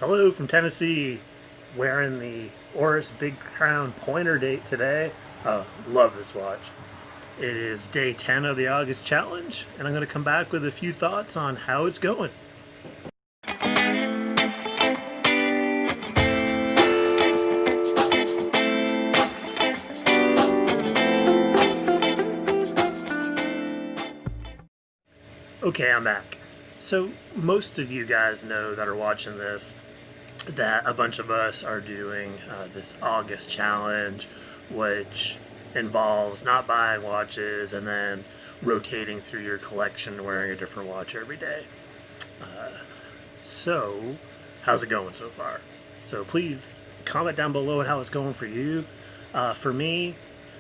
Hello from Tennessee, wearing the Oris Big Crown Pointer date today. Love this watch. It is day 10 of the August Challenge, and I'm going to come back with a few thoughts on how it's going. Okay, I'm back. So, most of you guys know that are watching this that a bunch of us are doing this August challenge, which involves not buying watches and then rotating through your collection wearing a different watch every day. So, how's it going so far? So please comment down below how it's going for you. For me,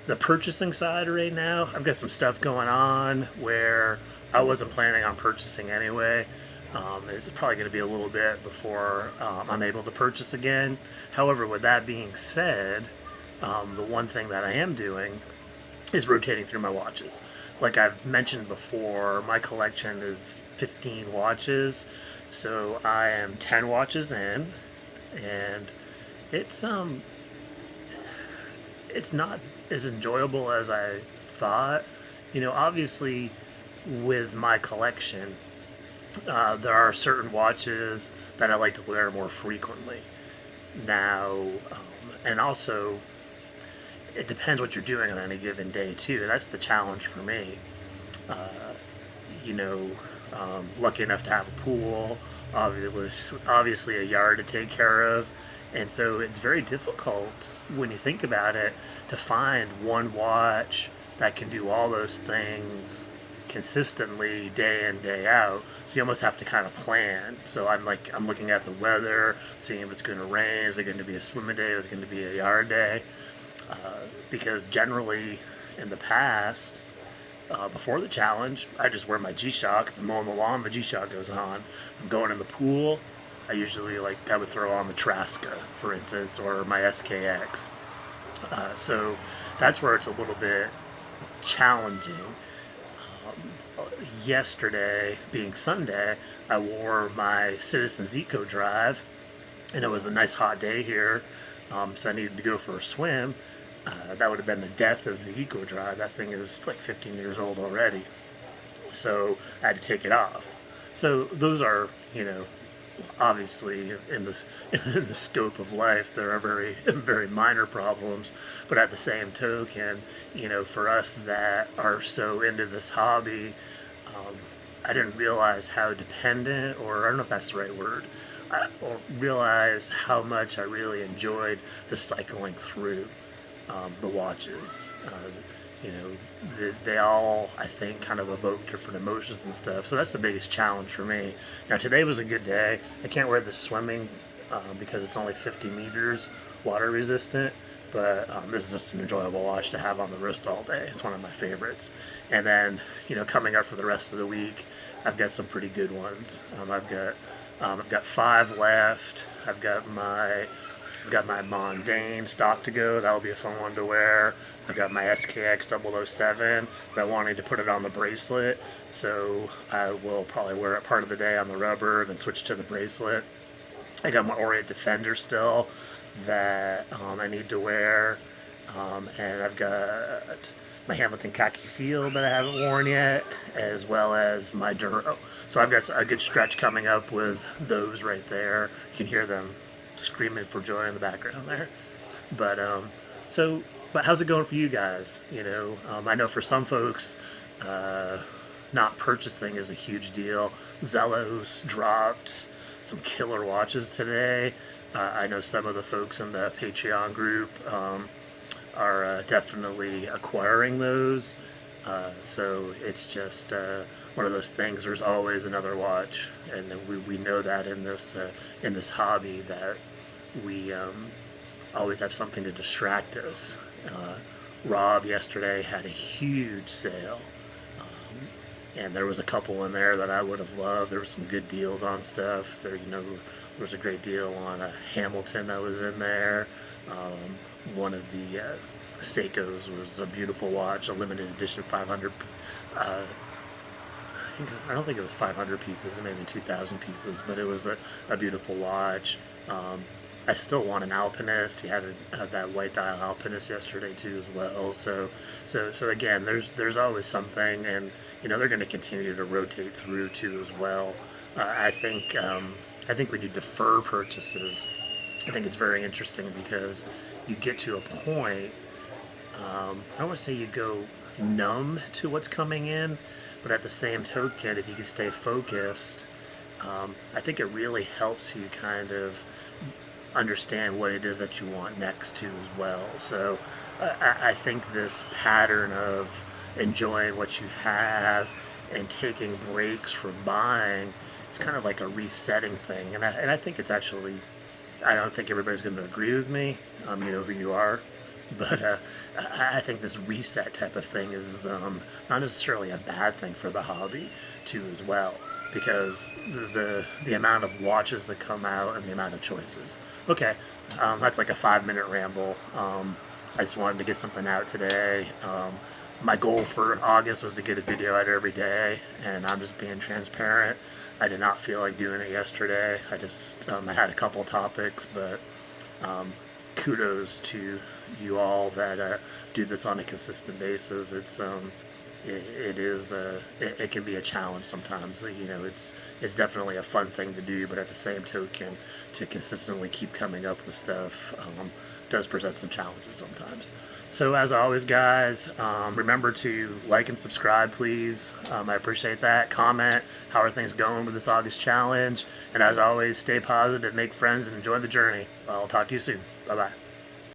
the purchasing side right now, I've got some stuff going on where I wasn't planning on purchasing anyway. It's probably going to be a little bit before I'm able to purchase again. However, with that being said, the one thing that I am doing is rotating through my watches. Like I've mentioned before, my collection is 15 watches, so I am 10 watches in, and it's it's not as enjoyable as I thought. You know, obviously, with my collection, there are certain watches that I like to wear more frequently. Now, and also, it depends what you're doing on any given day too. That's the challenge for me. Uh, you know, lucky enough to have a pool, obviously a yard to take care of, and so it's very difficult when you think about it to find one watch that can do all those things consistently day in day out. So you almost have to kind of plan. So I'm looking at the weather, seeing if it's going to rain, is it going to be a swimming day, is it going to be a yard day, because generally in the past, before the challenge, I just wear my G-Shock. I'm mowing the lawn, my G-Shock goes on. I'm going in the pool, I usually I would throw on the Traska, for instance, or my SKX. So that's where it's a little bit challenging. Yesterday, being Sunday, I wore my Citizens Eco Drive, and it was a nice hot day here, so I needed to go for a swim. That would have been the death of the Eco Drive. That thing is like 15 years old already, so I had to take it off. So those are, you know, obviously in the in the scope of life, there are very minor problems, but at the same token, you know, for us that are so into this hobby, um, I didn't realize how dependent, or I don't know if that's the right word, or realize how much I really enjoyed the cycling through the watches. You know, they all, I think, kind of evoke different emotions and stuff. So that's the biggest challenge for me. Now, today was a good day. I can't wear the swimming because it's only 50 meters water resistant, but this is just an enjoyable watch to have on the wrist all day. It's one of my favorites. And then, you know, coming up for the rest of the week, I've got some pretty good ones. I've got 5 left. I've got my Mondane stock to go. That'll be a fun one to wear. I've got my SKX 007, but I wanted to put it on the bracelet, so I will probably wear it part of the day on the rubber, then switch to the bracelet. I got my Orient Defender still that I need to wear, and I've got my Hamilton Khaki Field that I haven't worn yet, as well as my Duro. So I've got a good stretch coming up with those right there. You can hear them screaming for joy in the background there. But but how's it going for you guys? You know, I know for some folks, not purchasing is a huge deal. Zelos dropped some killer watches today. I know some of the folks in the Patreon group are definitely acquiring those. So it's just one of those things. There's always another watch, and we know that in this hobby that we always have something to distract us. Rob yesterday had a huge sale, and there was a couple in there that I would have loved. There were some good deals on stuff. There, you know, there was a great deal on a Hamilton that was in there. One of the Seikos was a beautiful watch, a limited edition 500 I don't think it was 500 pieces, maybe 2,000 pieces, but it was a beautiful watch. I still want an Alpinist. He had that white dial Alpinist yesterday too as well. So again, there's always something, and they're going to continue to rotate through too as well. I think when you defer purchases, I think it's very interesting because you get to a point. I don't want to say you go numb to what's coming in, but at the same token, if you can stay focused, I think it really helps you kind of understand what it is that you want next to as well. So I think this pattern of enjoying what you have and taking breaks from buying is kind of like a resetting thing. And I think it's actually, I don't think everybody's going to agree with me. You know who you are. But I think this reset type of thing is not necessarily a bad thing for the hobby too as well, because the amount of watches that come out and the amount of choices. Okay, that's like a 5-minute ramble. I just wanted to get something out today. My goal for August was to get a video out every day, and I'm just being transparent. I did not feel like doing it yesterday. I had a couple topics, but kudos to you all that do this on a consistent basis. It can be a challenge sometimes. It's definitely a fun thing to do, but at the same token, to consistently keep coming up with stuff does present some challenges sometimes. So as always, guys, remember to like and subscribe, please. I appreciate that. Comment, how are things going with this August challenge? And as always, stay positive, make friends, and enjoy the journey. I'll talk to you soon. Bye-bye.